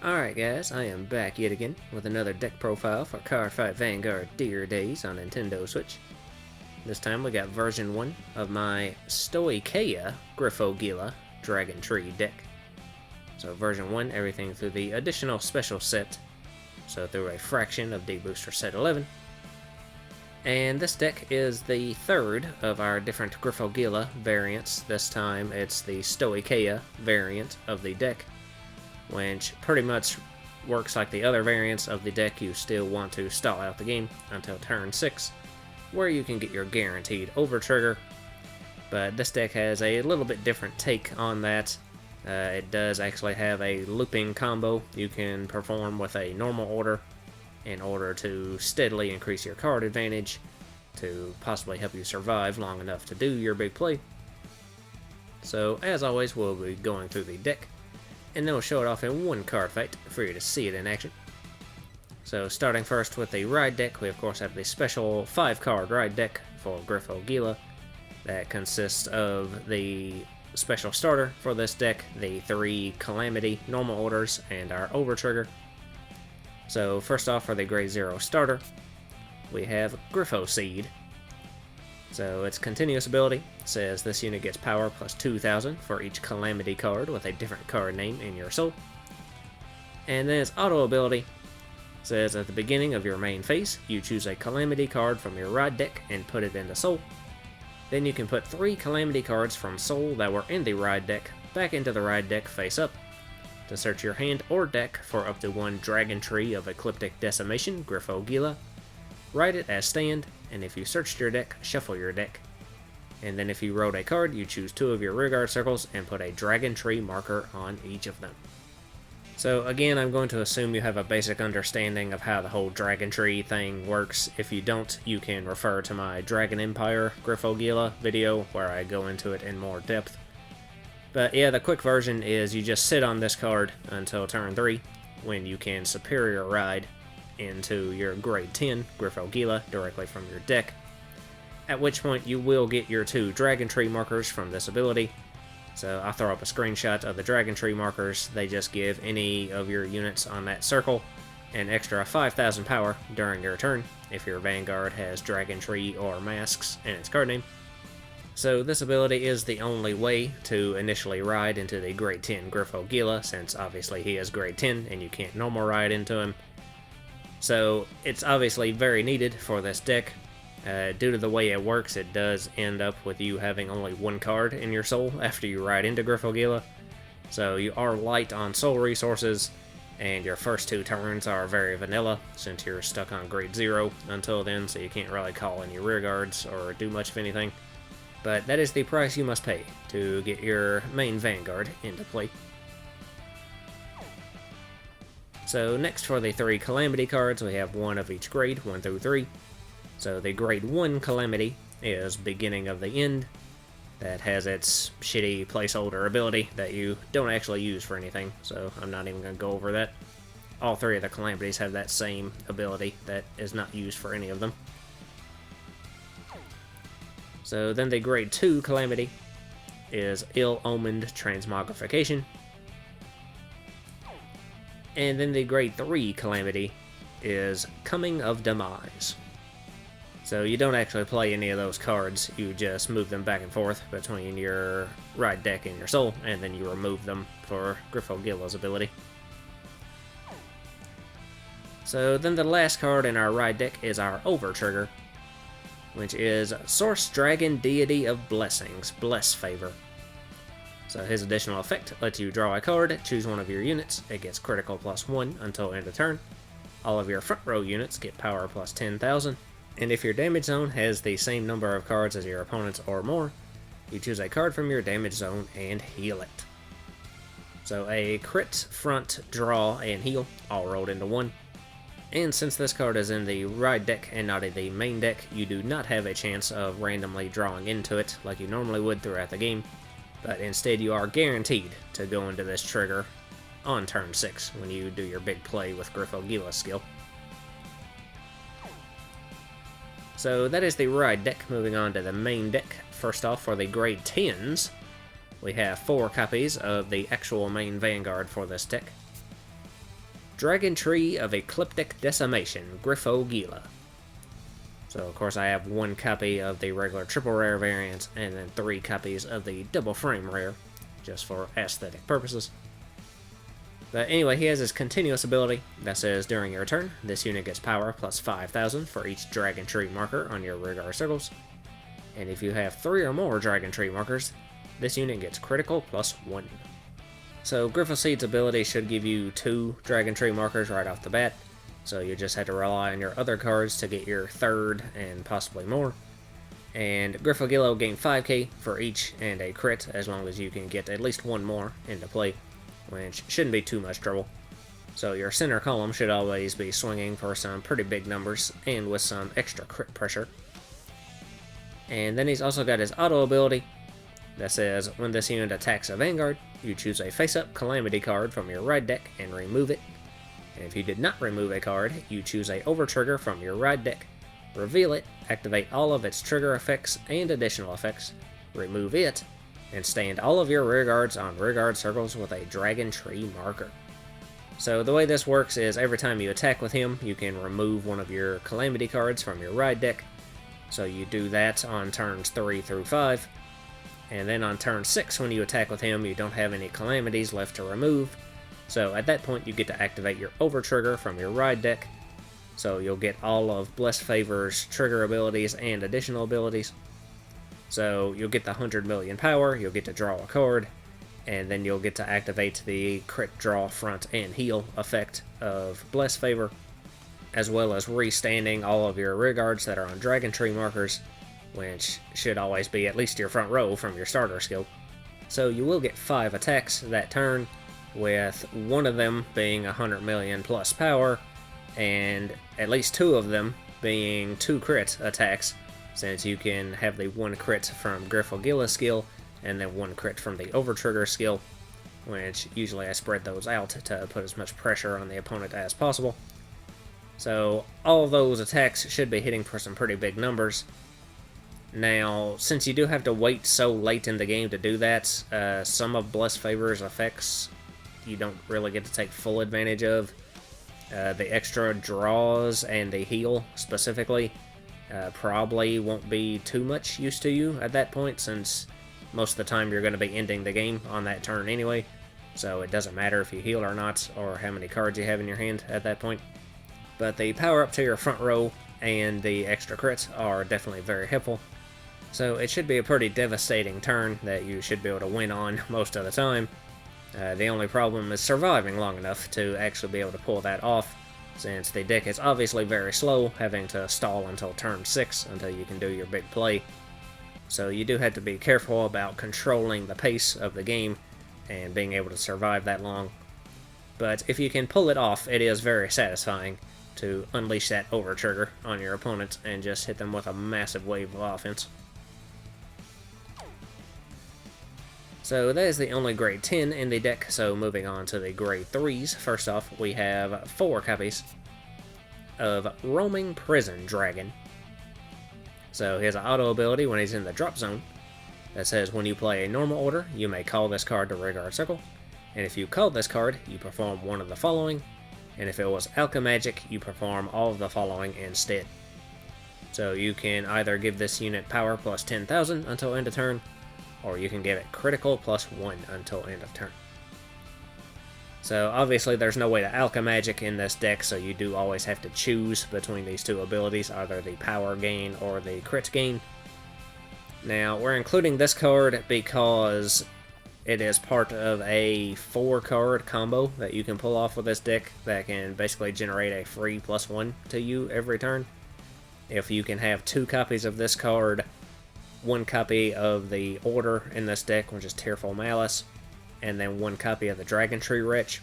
Alright guys, I am back yet again with another deck profile for Cardfight Vanguard Dear Days on Nintendo Switch. This time we got version 1 of my Stoicheia Griphogila Dragontree deck. So version 1, everything through the additional special set, so through a fraction of the booster set 11. And this deck is the third of our different Griphogila variants. This time it's the Stoicheia variant of the deck, which pretty much works like the other variants of the deck. You still want to stall out the game until turn 6, where you can get your guaranteed over trigger. But this deck has a little bit different take on that. It does actually have a looping combo you can perform with a normal order in order to steadily increase your card advantage to possibly help you survive long enough to do your big play. So as always, we'll be going through the deck, and then we'll show it off in one card fight for you to see it in action. So starting first with the ride deck, we of course have the special 5-card ride deck for Griphogila that consists of the special starter for this deck, the 3 Calamity normal orders, and our over trigger. So first off, for the grade 0 starter, we have Griffo Seed. So its continuous ability says this unit gets power plus 2,000 for each Calamity card with a different card name in your soul. And then its auto ability says at the beginning of your main phase, you choose a Calamity card from your ride deck and put it into soul. Then you can put 3 Calamity cards from soul that were in the ride deck back into the ride deck face up. To search your hand or deck for up to 1 Dragontree of Ecliptic Decimation Griphogila, write it as stand, and if you searched your deck, shuffle your deck. And then if you wrote a card, you choose 2 of your rearguard circles and put a Dragontree marker on each of them. So again, I'm going to assume you have a basic understanding of how the whole Dragontree thing works. If you don't, you can refer to my Dragon Empire Griphogila video where I go into it in more depth. But yeah, the quick version is you just sit on this card until turn 3, when you can Superior Ride into your grade 10 Griphogila directly from your deck, at which point you will get your 2 Dragontree markers from this ability. So I'll throw up a screenshot of the Dragontree markers. They just give any of your units on that circle an extra 5,000 power during your turn if your Vanguard has Dragontree or Masks in its card name. So this ability is the only way to initially ride into the grade 10 Griphogila, since obviously he is grade 10 and you can't normal ride into him. So it's obviously very needed for this deck. Due to the way it works, it does end up with you having only 1 card in your soul after you ride into Griphogila. So you are light on soul resources, and your first 2 turns are very vanilla since you're stuck on grade 0 until then, so you can't really call in your rearguards or do much of anything. But that is the price you must pay to get your main Vanguard into play. So next, for the 3 Calamity cards, we have 1 of each grade, 1 through 3. So the grade 1 Calamity is Beginning of the End. That has its shitty placeholder ability that you don't actually use for anything, so I'm not even going to go over that. All 3 of the Calamities have that same ability that is not used for any of them. So then the grade 2 Calamity is Ill-Omened Transmogrification. And then the grade 3 Calamity is Coming of Demise. So you don't actually play any of those cards, you just move them back and forth between your ride deck and your soul, and then you remove them for Griphogila's ability. So then the last card in our ride deck is our over trigger, which is Source Dragon Deity of Blessings, Bless Favor. So his additional effect lets you draw a card, choose 1 of your units, it gets critical plus 1 until end of turn. All of your front row units get power plus 10,000, and if your damage zone has the same number of cards as your opponent's or more, you choose a card from your damage zone and heal it. So a crit, front, draw, and heal all rolled into 1. And since this card is in the ride deck and not in the main deck, you do not have a chance of randomly drawing into it like you normally would throughout the game, but instead you are guaranteed to go into this trigger on turn 6 when you do your big play with Griphogila's skill. So that is the ride deck. Moving on to the main deck. First off, for the grade 10s, we have 4 copies of the actual main Vanguard for this deck. Dragontree of Ecliptic Decimation, Griphogila. So, of course, I have 1 copy of the regular triple rare variant, and then 3 copies of the double frame rare, just for aesthetic purposes. But anyway, he has his continuous ability that says, during your turn, this unit gets power plus 5,000 for each Dragontree marker on your rearguard circles. And if you have 3 or more Dragontree markers, this unit gets critical plus 1. So Griffoseed's ability should give you 2 Dragontree markers right off the bat, so you just have to rely on your other cards to get your 3rd and possibly more. And Griphogila will gain 5k for each and a crit as long as you can get at least 1 more into play, which shouldn't be too much trouble. So your center column should always be swinging for some pretty big numbers and with some extra crit pressure. And then he's also got his auto ability that says, when this unit attacks a Vanguard, you choose a face-up Calamity card from your ride deck and remove it. And if you did not remove a card, you choose a Overtrigger from your ride deck, reveal it, activate all of its trigger effects and additional effects, remove it, and stand all of your rearguards on rearguard circles with a Dragontree marker. So the way this works is every time you attack with him, you can remove one of your Calamity cards from your ride deck. So you do that on turns 3 through 5. And then on turn 6, when you attack with him, you don't have any Calamities left to remove. So at that point, you get to activate your Overtrigger from your ride deck. So you'll get all of Blessed Favor's trigger abilities and additional abilities. So you'll get the 100 million power, you'll get to draw a card, and then you'll get to activate the crit draw front and heal effect of Blessed Favor, as well as restanding all of your rearguards that are on Dragontree markers, which should always be at least your front row from your starter skill. So you will get 5 attacks that turn, with one of them being 100 million plus power, and at least 2 of them being 2 crit attacks, since you can have the 1 crit from Griffogila's skill, and then 1 crit from the Overtrigger skill, which usually I spread those out to put as much pressure on the opponent as possible. So all of those attacks should be hitting for some pretty big numbers. Now, since you do have to wait so late in the game to do that, some of Blessed Favor's effects you don't really get to take full advantage of. The extra draws and the heal, specifically, probably won't be too much use to you at that point, since most of the time you're going to be ending the game on that turn anyway, so it doesn't matter if you heal or not, or how many cards you have in your hand at that point. But the power up to your front row and the extra crits are definitely very helpful. So it should be a pretty devastating turn that you should be able to win on most of the time. The only problem is surviving long enough to actually be able to pull that off, since the deck is obviously very slow, having to stall until turn 6 until you can do your big play. So you do have to be careful about controlling the pace of the game and being able to survive that long. But if you can pull it off, it is very satisfying to unleash that Overtrigger on your opponent and just hit them with a massive wave of offense. So that is the only grade 10 in the deck, so moving on to the grade 3s. First off, we have 4 copies of Roaming Prison Dragon. So he has an auto ability when he's in the drop zone that says, when you play a normal order, you may call this card to rearguard circle, and if you call this card, you perform one of the following, and if it was Alchemagic, you perform all of the following instead. So you can either give this unit power plus 10,000 until end of turn, or you can give it critical plus 1 until end of turn. So obviously there's no way to Alchemagic in this deck, so you do always have to choose between these 2 abilities, either the power gain or the crit gain. Now, we're including this card because it is part of a 4-card combo that you can pull off with this deck that can basically generate a free +1 to you every turn. If you can have 2 copies of this card, 1 copy of the Order in this deck, which is Tearful Malice, and then 1 copy of the Dragontree Wretch,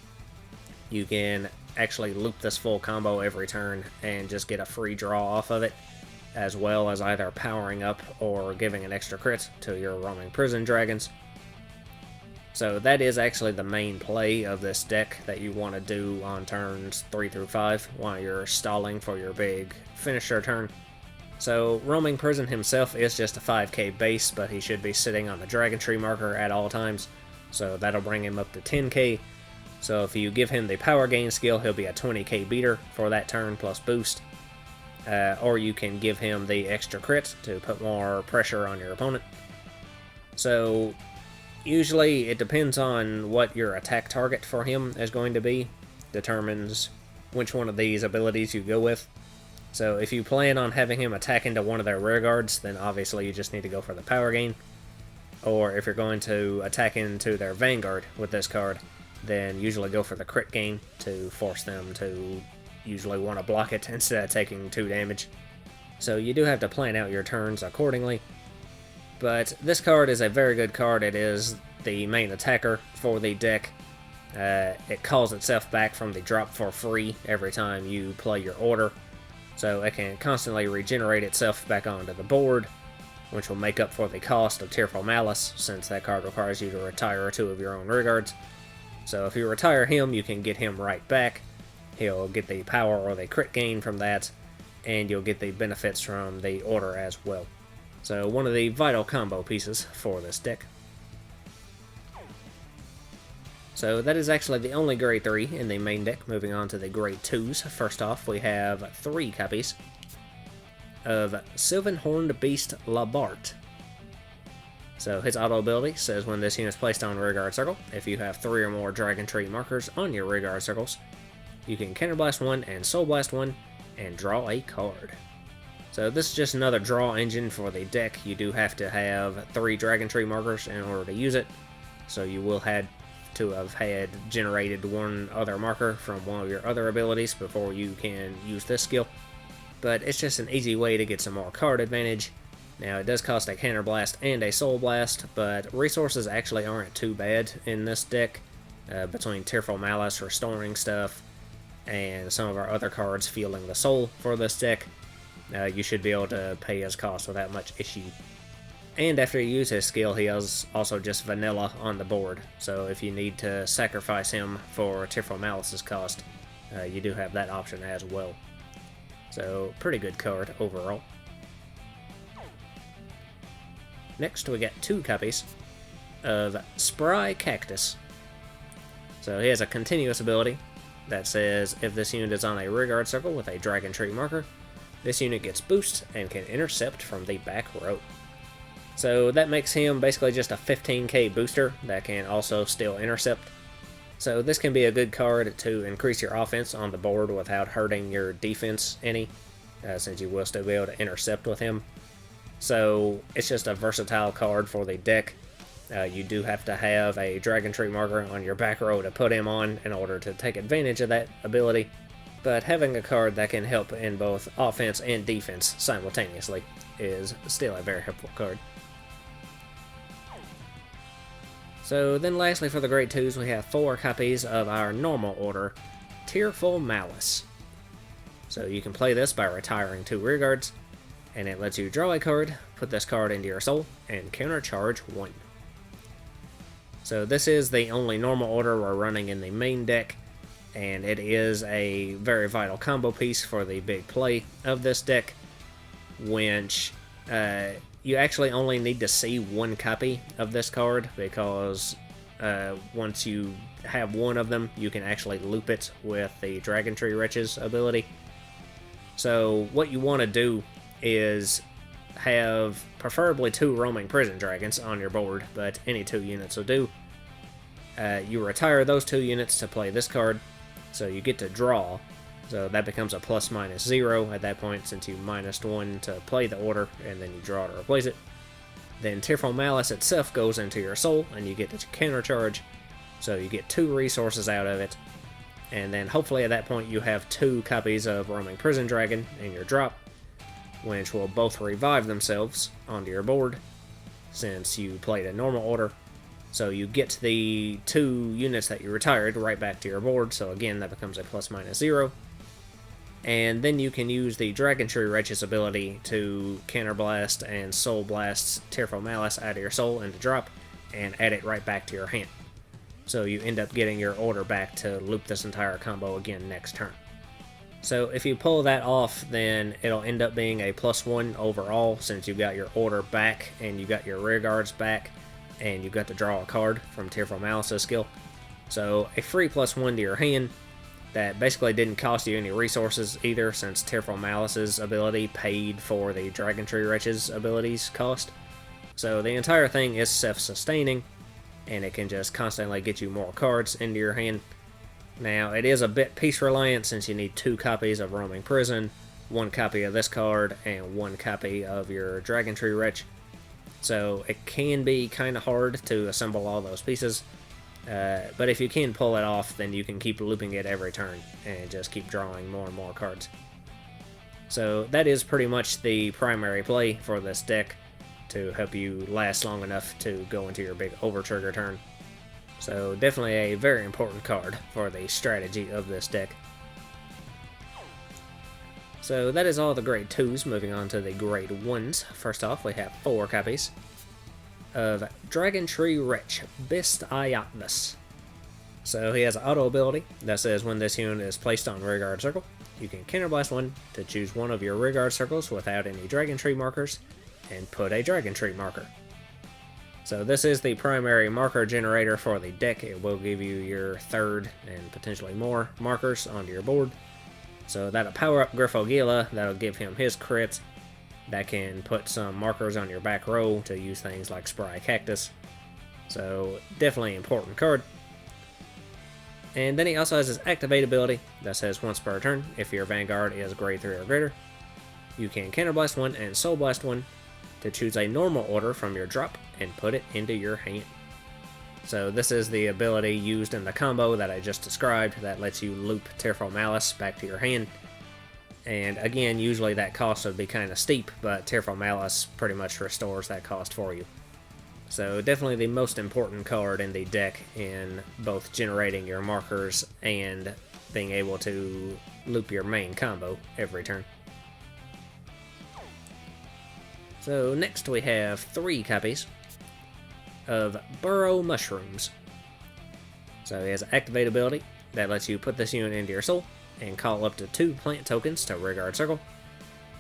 you can actually loop this full combo every turn and just get a free draw off of it, as well as either powering up or giving an extra crit to your Roaming Prison Dragons. So that is actually the main play of this deck that you want to do on turns 3 through 5 while you're stalling for your big finisher turn. So Roaming Prison himself is just a 5k base, but he should be sitting on the Dragontree marker at all times, so that'll bring him up to 10k. So if you give him the power gain skill, he'll be a 20k beater for that turn plus boost. Or you can give him the extra crit to put more pressure on your opponent. So usually it depends on what your attack target for him is going to be, determines which one of these abilities you go with. So if you plan on having him attack into one of their rear guards, then obviously you just need to go for the power gain. Or if you're going to attack into their Vanguard with this card, then usually go for the crit gain to force them to usually want to block it instead of taking 2 damage. So you do have to plan out your turns accordingly. But this card is a very good card. It is the main attacker for the deck. It calls itself back from the drop for free every time you play your order. So it can constantly regenerate itself back onto the board, which will make up for the cost of Tearful Malice, since that card requires you to retire 2 of your own rearguards. So if you retire him, you can get him right back. He'll get the power or the crit gain from that, and you'll get the benefits from the order as well. So one of the vital combo pieces for this deck. So that is actually the only grade 3 in the main deck. Moving on to the grade 2s. First off, we have 3 copies of Sylvan Horned Beast Labart. So his auto ability says when this unit is placed on rearguard circle, if you have 3 or more Dragontree markers on your rearguard circles, you can Counterblast 1 and Soul Blast 1 and draw a card. So this is just another draw engine for the deck. You do have to have 3 Dragontree markers in order to use it, so you will have to have had generated 1 other marker from one of your other abilities before you can use this skill. But it's just an easy way to get some more card advantage. Now, it does cost a Counterblast and a Soul Blast, but resources actually aren't too bad in this deck. Between Tearful Malice restoring stuff and some of our other cards fueling the soul for this deck, you should be able to pay his cost without much issue. And after you use his skill, he is also just vanilla on the board, so if you need to sacrifice him for Tearful Malice's cost, you do have that option as well. So, pretty good card overall. Next, we got 2 copies of Spry Cactus. So he has a continuous ability that says if this unit is on a rearguard circle with a Dragontree marker, this unit gets boost and can intercept from the back row. So that makes him basically just a 15k booster that can also still intercept. So this can be a good card to increase your offense on the board without hurting your defense any, since you will still be able to intercept with him. So it's just a versatile card for the deck. You do have to have a Dragontree marker on your back row to put him on in order to take advantage of that ability, but having a card that can help in both offense and defense simultaneously is still a very helpful card. So then lastly for the grade 2s, we have 4 copies of our normal order, Tearful Malice. So you can play this by retiring 2 rearguards, and it lets you draw a card, put this card into your soul, and countercharge 1. So this is the only normal order we're running in the main deck, and it is a very vital combo piece for the big play of this deck, which you actually only need to see 1 copy of this card, because once you have 1 of them, you can actually loop it with the Dragontree Wretches ability. So what you want to do is have preferably 2 roaming prison dragons on your board, but any 2 units will do. You retire those 2 units to play this card, so you get to draw. So that becomes a ±0 at that point, since you -1 to play the order, and then you draw to replace it. Then Tearful Malice itself goes into your soul, and you get to countercharge, so you get 2 resources out of it. And then hopefully at that point you have 2 copies of Roaming Prison Dragon in your drop, which will both revive themselves onto your board, since you played a normal order. So you get the 2 units that you retired right back to your board, so again that becomes a ±0. And then you can use the Dragontree Wretches ability to Counterblast and Soul Blast Tearful Malice out of your soul into drop, and add it right back to your hand. So you end up getting your order back to loop this entire combo again next turn. So if you pull that off, then it'll end up being a +1 overall, since you've got your order back, and you got your rear guards back, and you got to draw a card from Tearful Malice's skill. So a free +1 to your hand that basically didn't cost you any resources either, since Tearful Malice's ability paid for the Dragontree Wretch's abilities cost. So the entire thing is self-sustaining, and it can just constantly get you more cards into your hand. Now, it is a bit piece-reliant, since you need 2 copies of Roaming Prison, 1 copy of this card, and 1 copy of your Dragontree Wretch. So it can be kind of hard to assemble all those pieces, but if you can pull it off, then you can keep looping it every turn, and just keep drawing more and more cards. So that is pretty much the primary play for this deck, to help you last long enough to go into your big over-trigger turn. So definitely a very important card for the strategy of this deck. So that is all the grade 2s, moving on to the grade 1s. First off, we have 4 copies of Dragontree Wretch, Bistiatnus. So he has an auto ability that says when this unit is placed on rearguard circle, you can counterblast 1 to choose one of your rearguard circles without any Dragontree markers, and put a Dragontree marker. So this is the primary marker generator for the deck. It will give you your 3rd and potentially more markers onto your board. So that'll power up Griphogila, that'll give him his crits. That can put some markers on your back row to use things like Spry Cactus. So definitely an important card. And then he also has his activate ability that says once per turn, if your Vanguard is grade 3 or greater, you can counterblast 1 and soul blast 1 to choose a normal order from your drop and put it into your hand. So this is the ability used in the combo that I just described that lets you loop Tearful Malice back to your hand. And again, usually that cost would be kind of steep, but Tearful Malice pretty much restores that cost for you. So definitely the most important card in the deck in both generating your markers and being able to loop your main combo every turn. So next we have 3 copies of Burrow Mushrooms. So he has an activate ability that lets you put this unit into your soul and call up to 2 plant tokens to rearguard circle.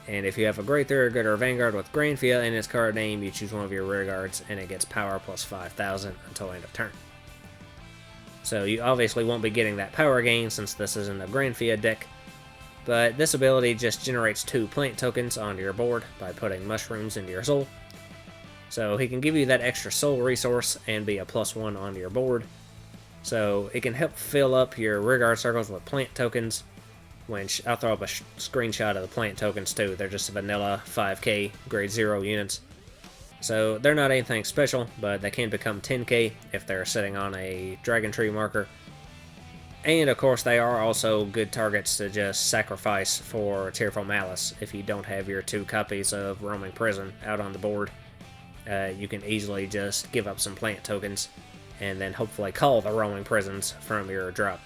And if you have a grade 3 or greater Vanguard with Granfia in its card name, you choose one of your rearguards and it gets power plus 5,000 until end of turn. So you obviously won't be getting that power gain since this isn't a Granfia deck, but this ability just generates 2 plant tokens onto your board by putting mushrooms into your soul. So he can give you that extra soul resource and be a +1 onto your board. So it can help fill up your rearguard circles with plant tokens, which I'll throw up a screenshot of the plant tokens too. They're just vanilla 5k grade 0 units. So they're not anything special, but they can become 10k if they're sitting on a Dragontree marker. And of course they are also good targets to just sacrifice for Tearful Malice if you don't have your 2 copies of Roaming Prison out on the board. You can easily just give up some plant tokens and then hopefully call the Roaming Prisons from your drop.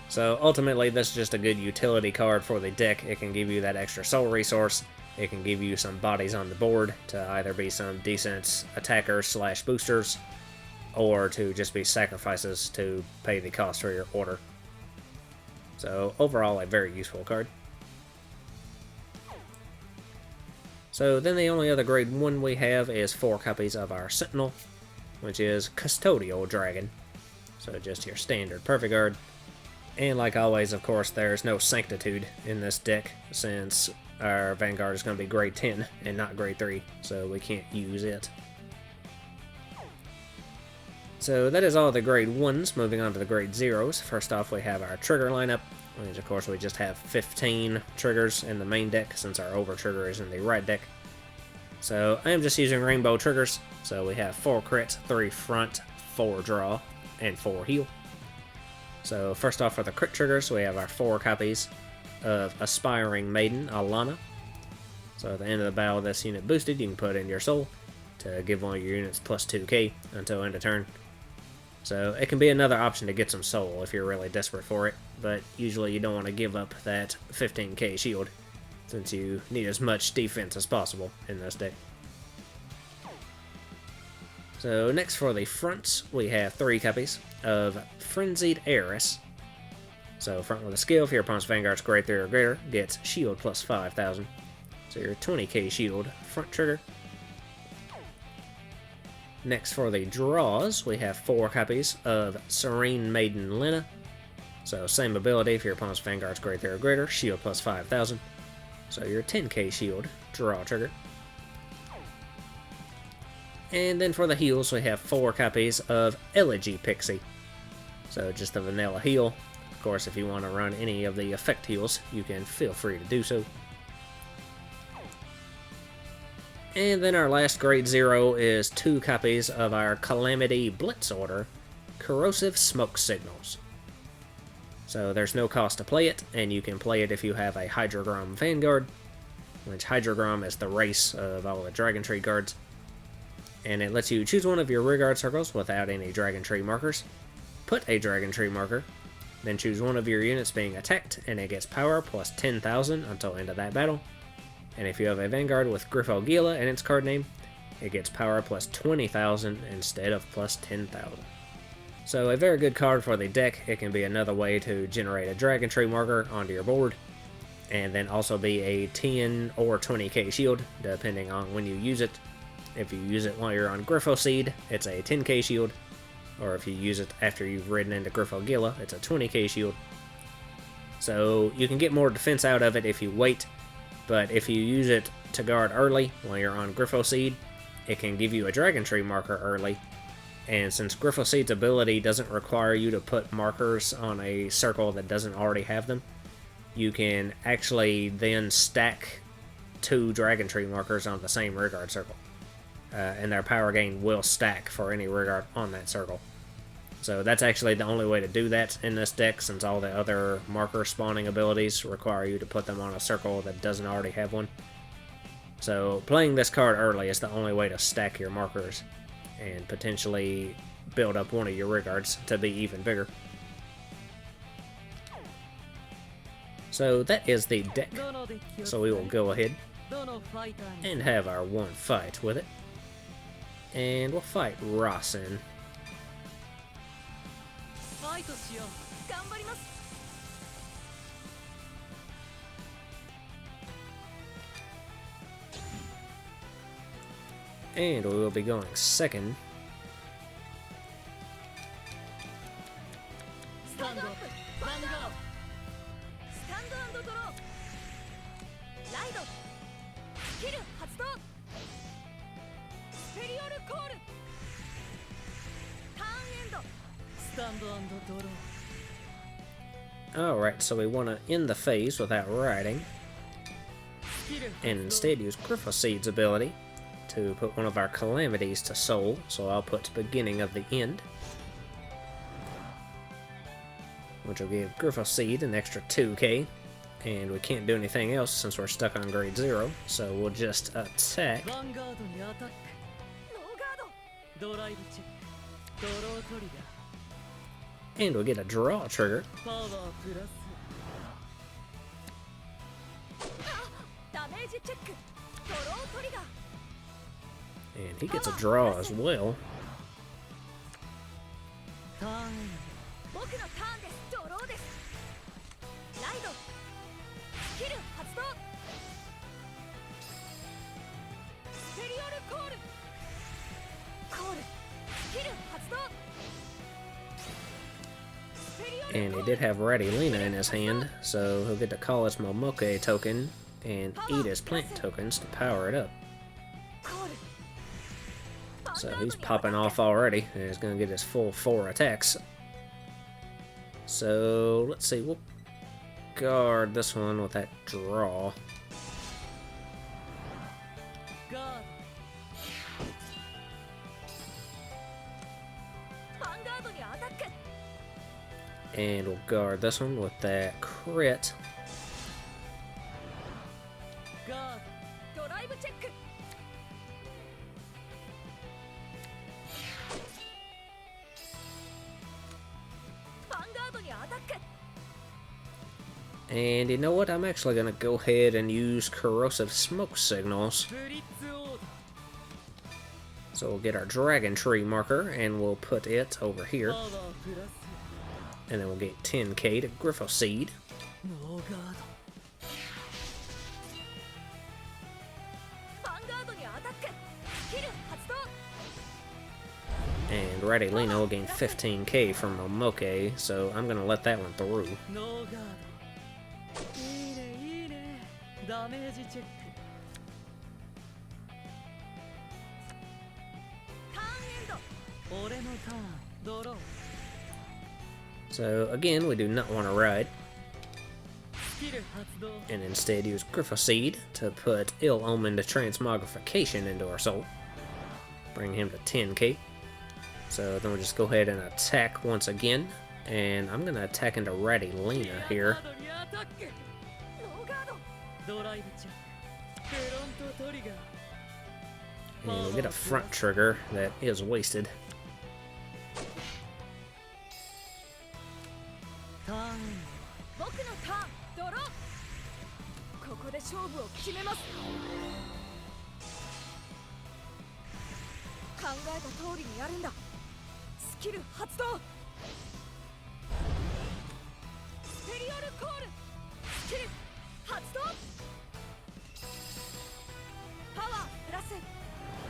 So ultimately this is just a good utility card for the deck. It can give you that extra soul resource, it can give you some bodies on the board to either be some decent attackers slash boosters, or to just be sacrifices to pay the cost for your order. So overall a very useful card. So then the only other grade 1 we have is 4 copies of our Sentinel, which is Custodial Dragon. So just your standard Perfect Guard. And like always, of course, there's no Sanctitude in this deck, since our Vanguard is going to be grade 10 and not grade 3, so we can't use it. So that is all the grade 1s, moving on to the grade 0s. First off, we have our trigger lineup, which of course we just have 15 triggers in the main deck, since our over trigger is in the right deck. So I am just using rainbow triggers, so we have 4 crits, 3 front, 4 draw, and 4 heal. So first off for the crit triggers, we have our 4 copies of Aspiring Maiden, Alana. So at the end of the battle this unit boosted, you can put in your soul to give one of your units plus 2k until end of turn. So it can be another option to get some soul if you're really desperate for it, but usually you don't want to give up that 15k shield, since you need as much defense as possible in this deck. So next for the fronts, we have 3 copies of Frenzied Heiress. So front with a skill, if your opponent's Vanguard's grade 3 or greater, gets shield plus 5,000. So your 20k shield front trigger. Next for the draws, we have 4 copies of Serene Maiden Lena. So same ability if your opponent's Vanguard's grade 3 or greater, shield plus 5,000. So your 10k shield, draw trigger. And then for the heals, we have 4 copies of Elegy Pixie. So just a vanilla heal. Of course, if you want to run any of the effect heals, you can feel free to do so. And then our last grade 0 is 2 copies of our Calamity Blitz Order, Corrosive Smoke Signals. So there's no cost to play it, and you can play it if you have a Hydrogrom Vanguard, which Hydrogrom is the race of all the Dragontree guards. And it lets you choose one of your rearguard circles without any Dragontree markers, put a Dragontree marker, then choose one of your units being attacked, and it gets power plus 10,000 until end of that battle. And if you have a Vanguard with Griphogila in its card name, it gets power plus 20,000 instead of plus 10,000. So a very good card for the deck. It can be another way to generate a Dragontree marker onto your board, and then also be a 10 or 20k shield, depending on when you use it. If you use it while you're on Grifoseed, it's a 10k shield, or if you use it after you've ridden into Griphogila, it's a 20k shield. So you can get more defense out of it if you wait, but if you use it to guard early while you're on Grifoseed, it can give you a Dragontree marker early. And since Grifoseed's ability doesn't require you to put markers on a circle that doesn't already have them, you can actually then stack 2 Dragontree markers on the same rearguard circle. And their power gain will stack for any rearguard on that circle. So that's actually the only way to do that in this deck, since all the other marker spawning abilities require you to put them on a circle that doesn't already have one. So playing this card early is the only way to stack your markers and potentially build up one of your rearguards to be even bigger. So that is the deck. So we will go ahead and have our one fight with it. And we'll fight Rossin. And we will be going second. Alright, so we want to end the phase without riding, and instead use Grifoseed's ability to put one of our calamities to soul, so I'll put beginning of the end, which will give Grifoseed an extra 2k, and we can't do anything else since we're stuck on grade 0, so we'll just attack. And we'll get a draw trigger. And he gets a draw as well. And he did have Radilena in his hand, so he'll get to call his Momoke token and eat his plant tokens to power it up. So he's popping off already, and he's going to get his full 4 attacks. So let's see, we'll guard this one with that draw. And we'll guard this one with that crit. And you know what? I'm actually going to go ahead and use Corrosive Smoke Signals. So we'll get our Dragontree marker, and we'll put it over here. And then we'll get 10k to Grifoseed. Radilina will gain 15k from Momoke, so I'm gonna let that one through. So again, we do not want to ride, and instead use Grifoseed to put Ill-Omened Transmogrification into our soul, bring him to 10k. So then we'll just go ahead and attack once again, and I'm gonna attack into Radilina here. And we'll get a front trigger that is wasted.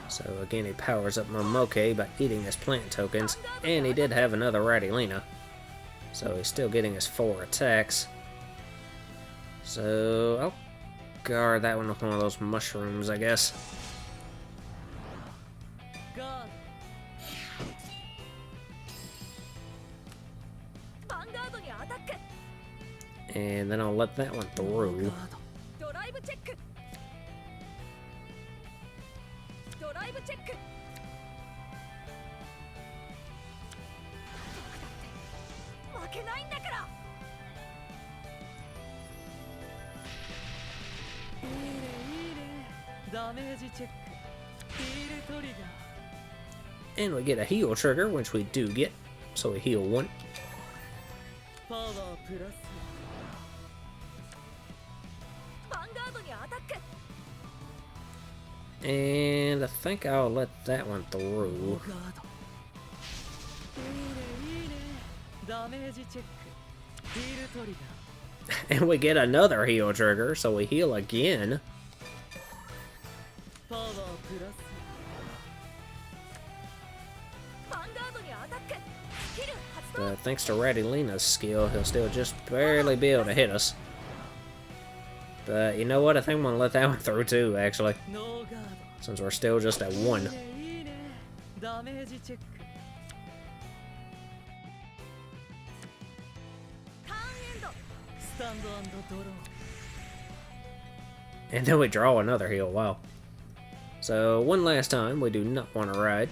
So again, he powers up Momoke by eating his plant tokens, and he did have another Radilina, so he's still getting his 4 attacks. So I'll guard that one with one of those mushrooms, I guess. And then I'll let that one through. And we get a heal trigger, which we do get, so we heal 1. And I think I'll let that one through. And we get another heal trigger, so we heal again. But thanks to Radilina's skill, he'll still just barely be able to hit us. But you know what? I think I'm going to let that one through too, actually. Since we're still just at 1. And then we draw another heal, wow. So one last time, we do not want to ride.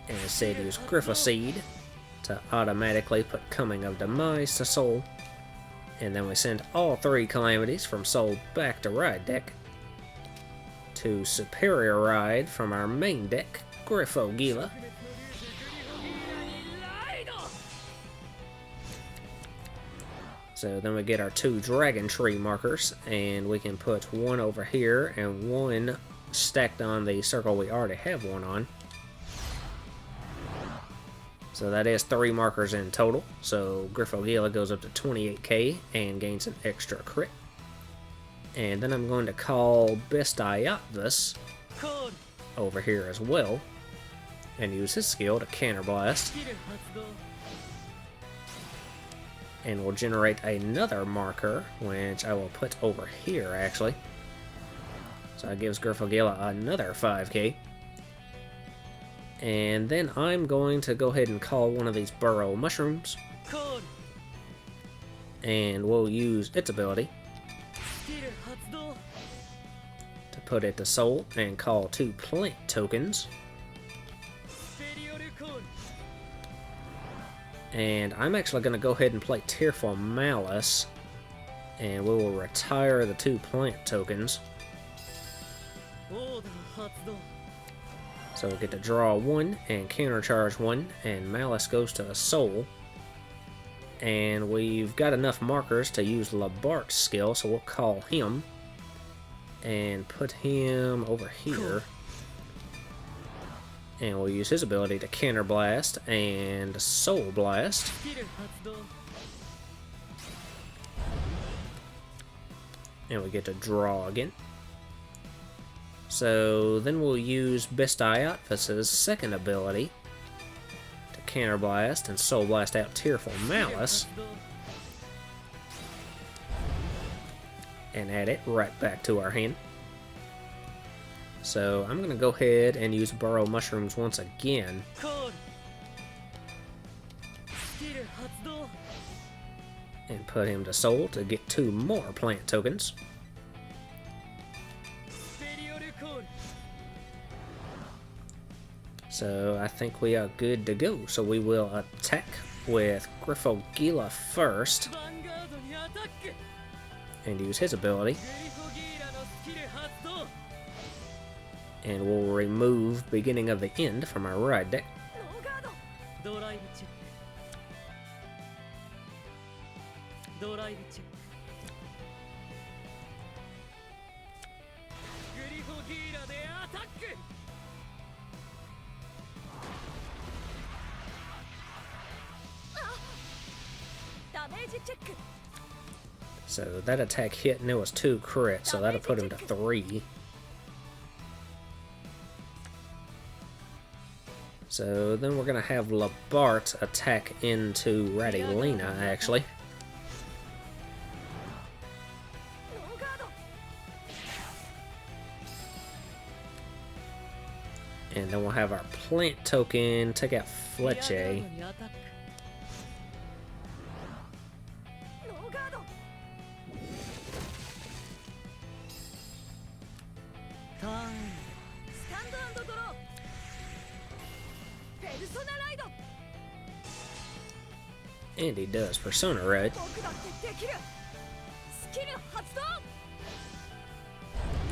And instead use Grifoseed to automatically put Coming of Demise to Soul. And then we send all 3 Calamities from Soul back to Ride deck to Superior Ride from our main deck, Griphogila. So then we get our 2 Dragontree markers, and we can put 1 over here and 1 stacked on the circle we already have 1 on. So that is 3 markers in total. So Griphogila goes up to 28k and gains an extra crit. And then I'm going to call Bestiatus over here as well, and use his skill to Counterblast. And we'll generate another marker, which I will put over here actually. So that gives Griphogila another 5k. And then I'm going to go ahead and call one of these Burrow Mushrooms. And we'll use its ability to put it to Soul and call 2 plant tokens. And I'm actually going to go ahead and play Tearful Malice, and we will retire the 2 plant tokens. So we'll get to draw 1 and countercharge 1, and Malice goes to a Soul. And we've got enough markers to use Labart's skill, so we'll call him and put him over here. And we'll use his ability to Counterblast and Soul Blast. And we get to draw again. So then we'll use Bestiotphus's second ability to counterblast and soul blast out Tearful Malice. And add it right back to our hand. So I'm going to go ahead and use Burrow Mushrooms once again. And put him to soul to get 2 more plant tokens. So I think we are good to go. So we will attack with Griphogila first. And use his ability. And we'll remove Beginning of the End from our ride deck. So that attack hit and it was 2 crits, so that'll put him to 3. So then we're going to have Labart attack into Radilina, actually. And then we'll have our plant token take out Fletche. And he does Persona Ride.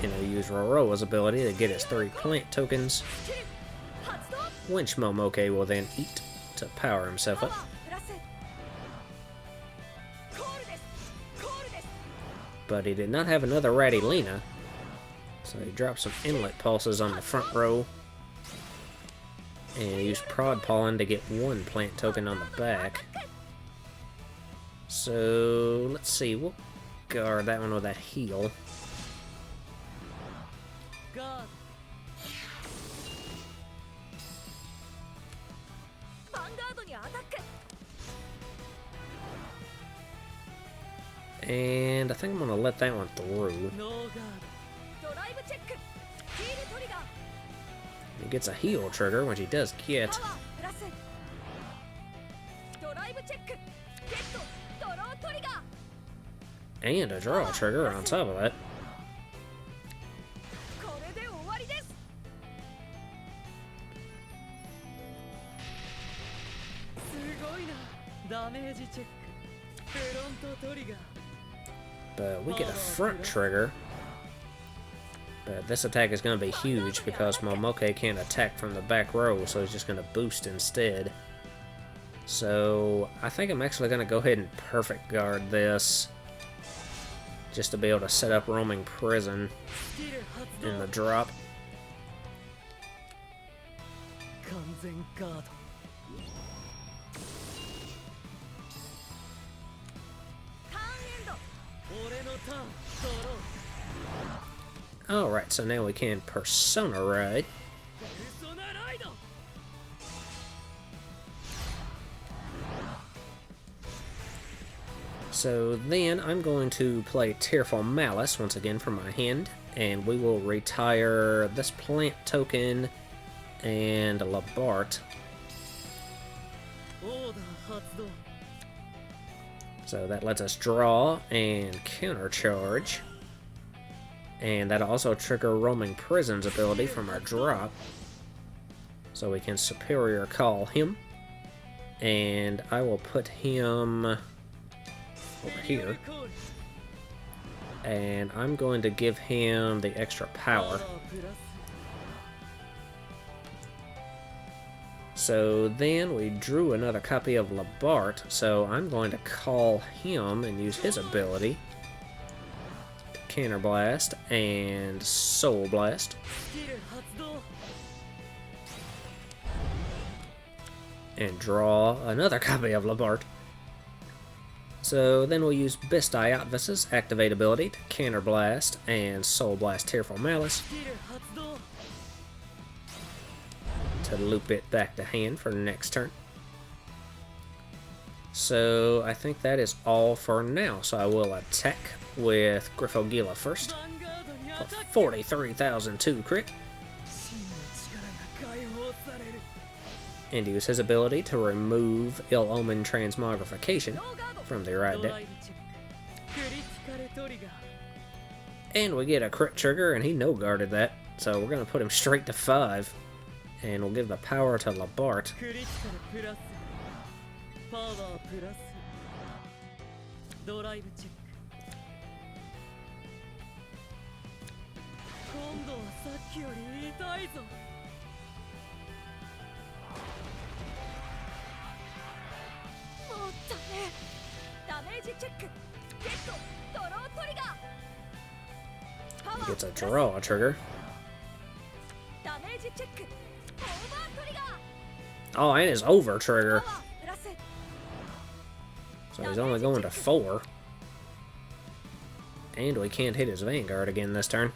And he'll use Roroa's ability to get his 3 plant tokens. Winch Momoke will then eat to power himself up. But he did not have another Radilina, so he dropped some Inlet Pulses on the front row. And used Prod Pollen to get 1 plant token on the back. So, let's see, we'll guard that one with that heal. And I think I'm going to let that one through. He gets a heal trigger, which he does get. And a draw trigger on top of that. But we get a front trigger. But this attack is going to be huge because Momoke can't attack from the back row, so he's just going to boost instead. So I think I'm actually going to go ahead and perfect guard this, just to be able to set up Roaming Prison in the drop. Alright, so now we can Persona Ride. So then I'm going to play Tearful Malice once again from my hand, and we will retire this plant token and Labart. So that lets us draw and countercharge. And that'll also trigger Roaming Prison's ability from our drop. So we can Superior Call him. And I will put him over here. And I'm going to give him the extra power. So then we drew another copy of Labart, so I'm going to call him and use his ability. Counter Blast and Soul Blast. And draw another copy of Labart. So then we'll use Bestiotvus' activate ability to Counter Blast and Soul Blast Tearful Malice to loop it back to hand for the next turn. So I think that is all for now. So I will attack with Griphogila first. 43,002 crit. And use his ability to remove Ill Omen Transmogrification from the right deck. And we get a crit trigger, and he no-guarded that. So we're going to put him straight to 5. And we'll give the power to Labart. He gets a draw trigger. Oh, and his over trigger. So he's only going to 4. And we can't hit his Vanguard again this turn.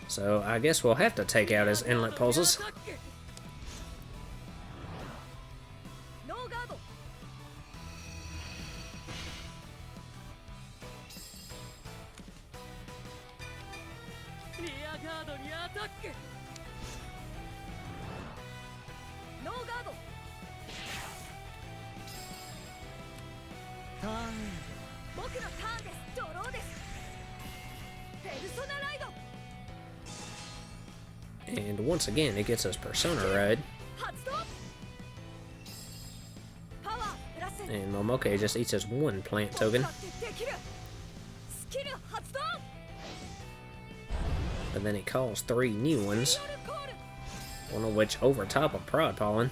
So I guess we'll have to take out his Inlet Pulses. And once again, it gets us Persona Ride. And Momoke just eats his 1 plant token. But then he calls 3 new ones. One of which over top of Prod Pollen.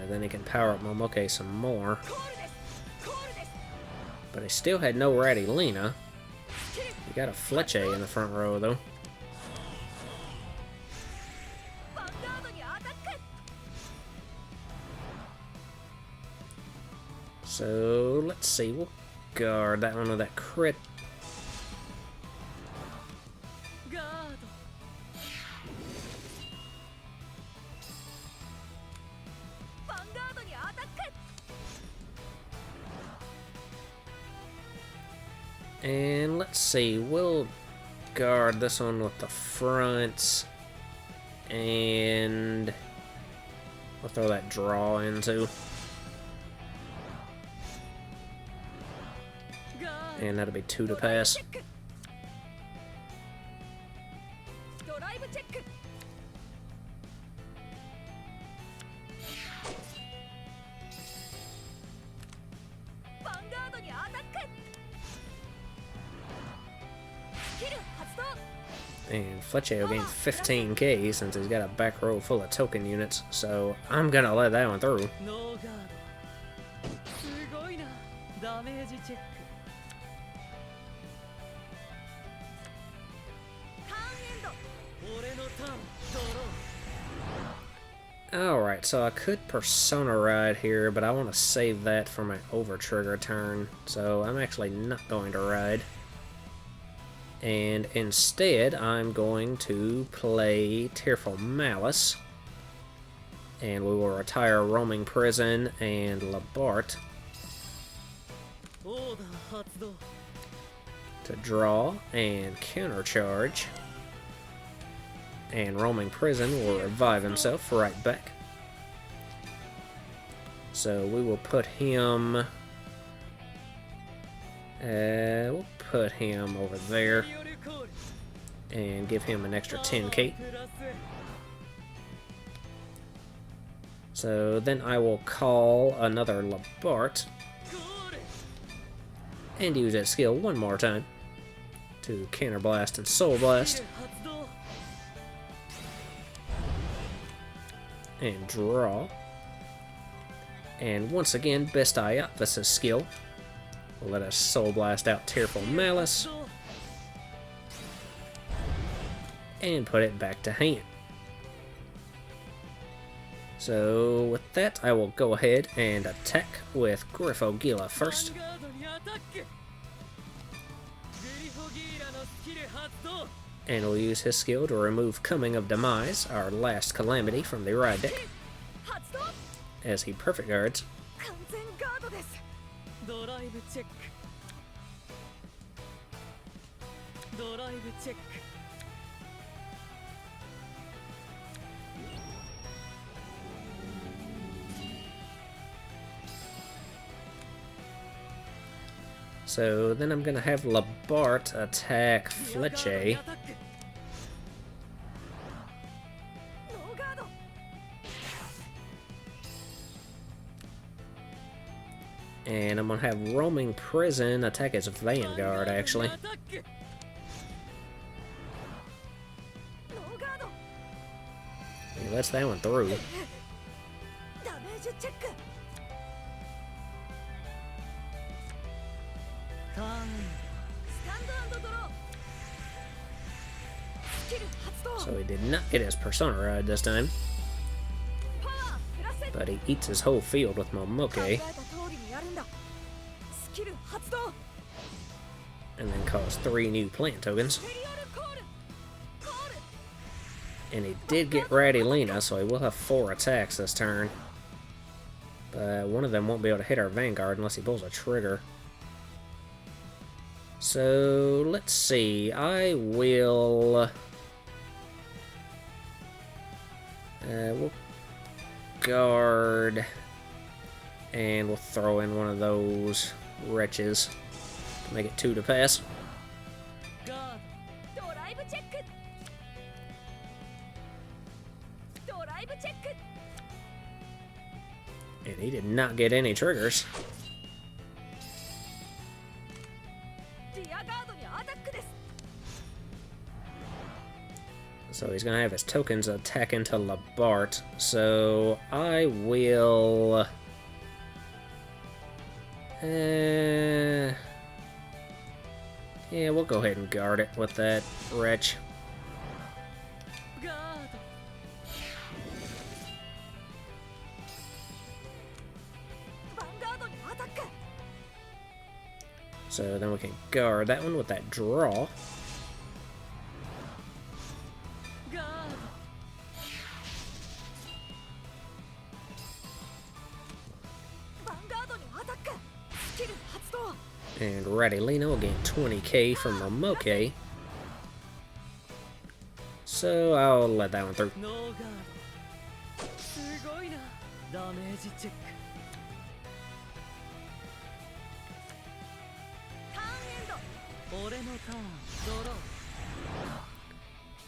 Then he can power up Momoke some more. But he still had no Radilina. He got a Fletche in the front row, though. So, let's see. We'll guard that one with that crit. And let's see, we'll guard this one with the fronts, and we'll throw that draw into. And that'll be 2 to pass. And Fletche will gain 15k since he's got a back row full of token units, so I'm gonna let that one through. Alright, so I could Persona Ride here, but I want to save that for my over trigger turn, so I'm actually not going to ride. And instead, I'm going to play Tearful Malice. And we will retire Roaming Prison and Labart to draw and countercharge. And Roaming Prison will revive himself right back. So we will put him... we'll put him over there and give him an extra 10k. So then I will call another Labart and use that skill one more time to Counter Blast and Soul Blast and draw. And once again, Bestiotvus' skill. We'll let us Soul Blast out Tearful Malice and put it back to hand. So with that, I will go ahead and attack with Griphogila first. And we'll use his skill to remove Coming of Demise, our last calamity from the ride deck, as he perfect guards. So then I'm gonna have Labart attack Fletche. And I'm gonna have Roaming Prison attack his Vanguard, actually. He lets that one through. So he did not get his Persona Ride this time. But he eats his whole field with Momoke. And then calls 3 new plant tokens. And he did get Radilina, so he will have 4 attacks this turn. But one of them won't be able to hit our Vanguard unless he pulls a trigger. So, let's see. I will... we'll guard, and we'll throw in one of those wretches to make it 2 to pass. And he did not get any triggers. So he's gonna have his tokens attack into Labart. So I will... yeah, we'll go ahead and guard it with that wretch. So then we can guard that one with that draw. And Radilina will gain 20k from Momoke. So I'll let that one through.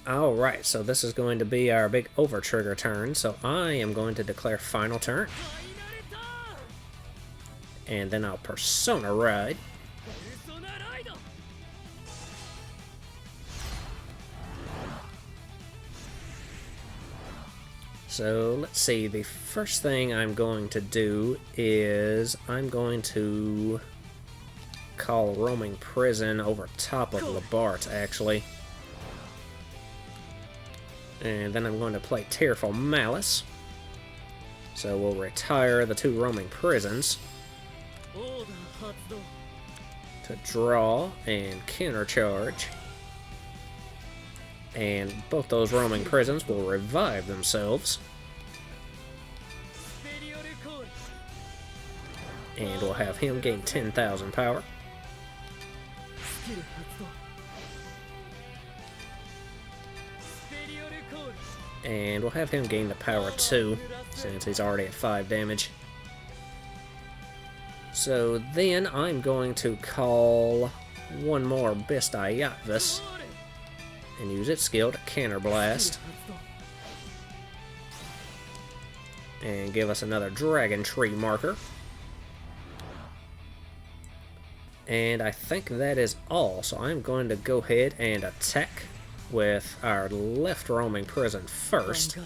Alright, so this is going to be our big over-trigger turn, so I am going to declare final turn. And then I'll Persona Ride. So let's see, the first thing I'm going to do is I'm going to call Roaming Prison over top of Labart, actually. And then I'm going to play Tearful Malice. So we'll retire the 2 Roaming Prisons to draw and countercharge. And both those Roaming Prisons will revive themselves. And we'll have him gain 10,000 power. And we'll have him gain the power 2, since he's already at 5 damage. So then I'm going to call one more Bestiatus and use its skill to Counterblast. And give us another Dragontree marker. And I think that is all, so I'm going to go ahead and attack with our left Roaming Prison first.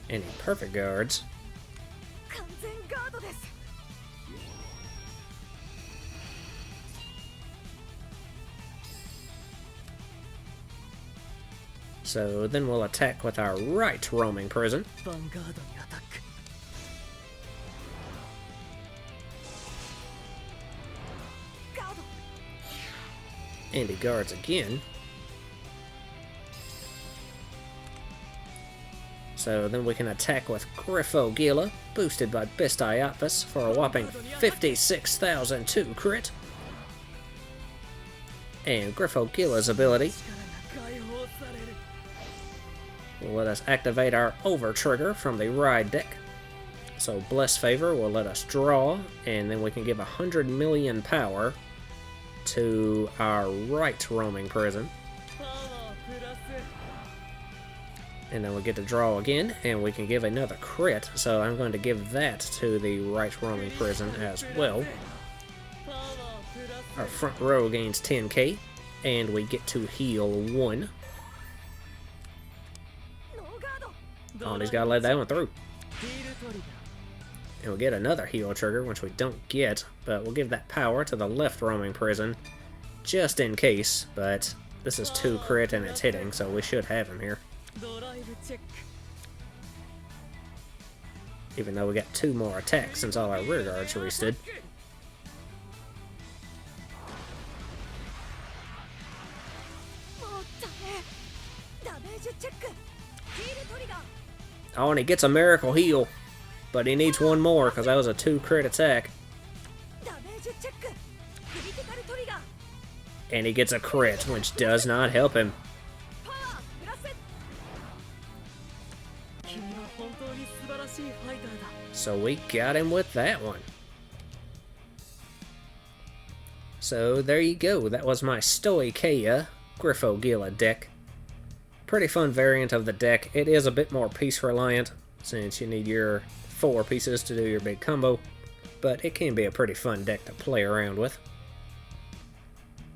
And he perfect guards. So then we'll attack with our right roaming prison. Vanguard にアタック。And he guards again. So then we can attack with Griphogila, boosted by Bestiopus for a whopping 56,002 crit. And Griphogila's ability will let us activate our over trigger from the ride deck. So Bless Favor will let us draw, and then we can give 100 million power to our right roaming prison. And then we get to draw again, and we can give another crit, so I'm going to give that to the right roaming prison as well. Our front row gains 10k, and we get to heal 1. Oh, and he's got to let that one through. And we'll get another heal trigger, which we don't get, but we'll give that power to the left roaming prison, just in case, but this is 2 crit and it's hitting, so we should have him here. Even though we got 2 more attacks since all our rear guards restood. Oh, and he gets a miracle heal, but he needs 1 more because that was a 2 crit attack. And he gets a crit, which does not help him. So we got him with that one. So there you go, that was my Stoicheia Griphogila deck. Pretty fun variant of the deck. It is a bit more piece reliant, since you need your 4 pieces to do your big combo, but it can be a pretty fun deck to play around with.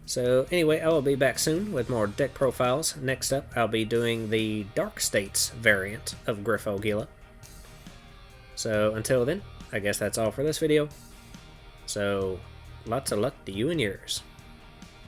So anyway, I will be back soon with more deck profiles. Next up, I'll be doing the Dark States variant of Griphogila. So until then, I guess that's all for this video. So lots of luck to you and yours.